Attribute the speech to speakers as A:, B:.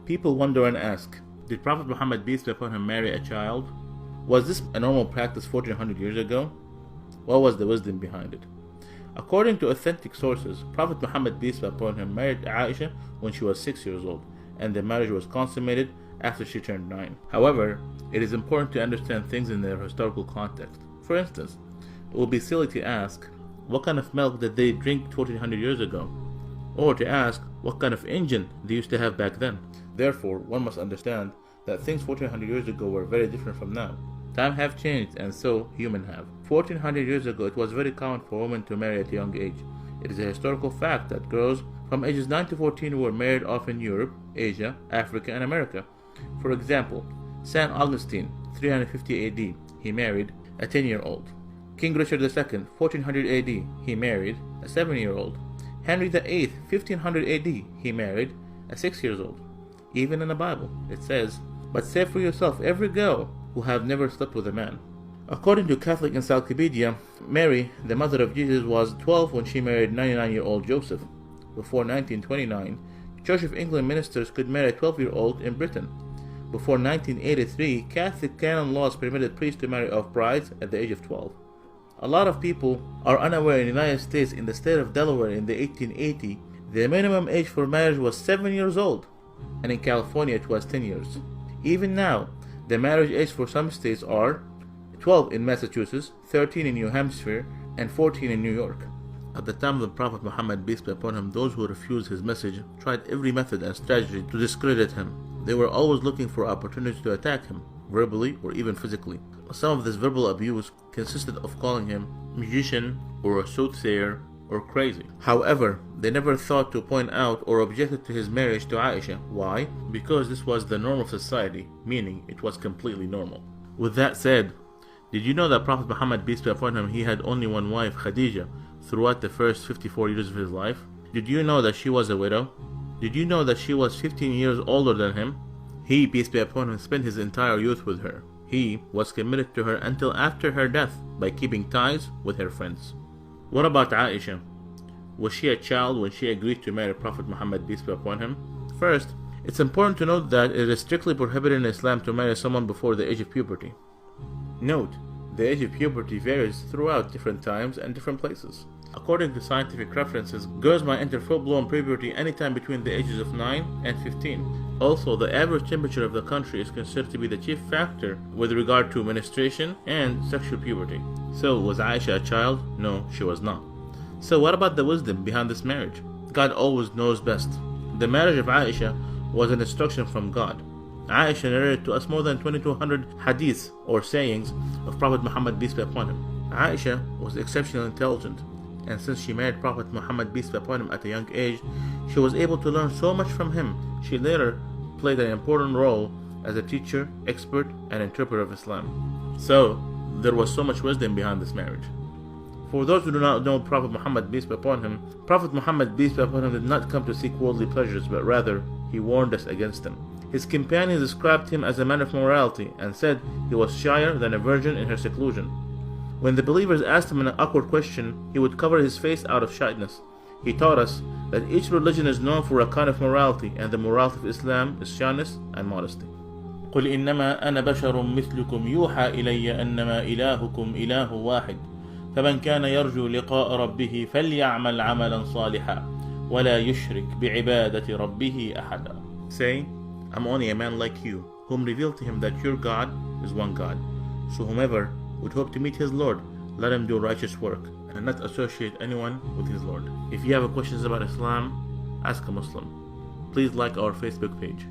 A: People wonder and ask, did Prophet Muhammad, peace be upon him, marry a child? Was this a normal practice 1400 years ago? What was the wisdom behind it? According to authentic sources, Prophet Muhammad, peace be upon him, married Aisha when she was 6 years old, and the marriage was consummated after she turned 9. However, it is important to understand things in their historical context. For instance, it would be silly to ask, what kind of milk did they drink 1400 years ago? Or to ask, what kind of engine they used to have back then? Therefore, one must understand that things 1400 years ago were very different from now. Time have changed, and so human have. 1400 years ago, it was very common for women to marry at a young age. It is a historical fact that girls from ages 9 to 14 were married off in Europe, Asia, Africa, and America. For example, St. Augustine, 350 AD, he married a 10-year-old. King Richard II, 1400 AD, he married a 7-year-old. Henry VIII, 1500 AD, he married a 6-year-old. Even in the Bible, it says, "But say for yourself every girl who have never slept with a man." According to Catholic Encyclopedia, Mary, the mother of Jesus, was 12 when she married 99-year-old Joseph. Before 1929, Church of England ministers could marry a 12-year-old in Britain. Before 1983, Catholic canon laws permitted priests to marry off brides at the age of 12. A lot of people are unaware in the United States, in the state of Delaware in the 1880, the minimum age for marriage was 7 years old, and in California it was 10 years. Even now, the marriage age for some states are 12 in Massachusetts, 13 in New Hampshire, and 14 in New York. At the time of the Prophet Muhammad, peace be upon him, those who refused his message tried every method and strategy to discredit him. They were always looking for opportunities to attack him, verbally or even physically. Some of this verbal abuse consisted of calling him magician or a soothsayer or crazy. However, they never thought to point out or objected to his marriage to Aisha. Why? Because this was the norm of society, meaning it was completely normal. With that said, did you know that Prophet Muhammad, peace be upon him, he had only one wife, Khadija, throughout the first 54 years of his life? Did you know that she was a widow? Did you know that she was 15 years older than him? He, peace be upon him, spent his entire youth with her. He was committed to her until after her death by keeping ties with her friends. What about Aisha? Was she a child when she agreed to marry Prophet Muhammad, peace be upon him? First, it's important to note that it is strictly prohibited in Islam to marry someone before the age of puberty. Note, the age of puberty varies throughout different times and different places. According to scientific references, girls might enter full-blown puberty anytime between the ages of 9 and 15. Also, the average temperature of the country is considered to be the chief factor with regard to menstruation and sexual puberty. So, was Aisha a child? No, she was not. So what about the wisdom behind this marriage? God always knows best. The marriage of Aisha was an instruction from God. Aisha narrated to us more than 2200 hadiths or sayings of Prophet Muhammad, peace be upon him. Aisha was exceptionally intelligent, and since she married Prophet Muhammad, peace be upon him, at a young age, she was able to learn so much from him. She later played an important role as a teacher, expert, and interpreter of Islam. So, there was so much wisdom behind this marriage. For those who do not know Prophet Muhammad, peace be upon him, Prophet Muhammad, peace be upon him, did not come to seek worldly pleasures, but rather, he warned us against them. His companions described him as a man of morality and said he was shyer than a virgin in her seclusion. When the believers asked him an awkward question, he would cover his face out of shyness. He taught us that each religion is known for a kind of morality, and the morality of Islam is shyness and modesty.
B: قل إنما أنا بشر مثلكم يوحى إلي أنما إلهكم إله واحد فمن كان يرجو لقاء ربه فليعمل عملا صالحا ولا يشرك بعبادة ربه أحدا.
A: Say, I'm only a man like you, whom revealed to him that your God is one God. So whomever would hope to meet his Lord, let him do righteous work, and not associate anyone with his Lord. If you have questions about Islam, ask a Muslim. Please like our Facebook page.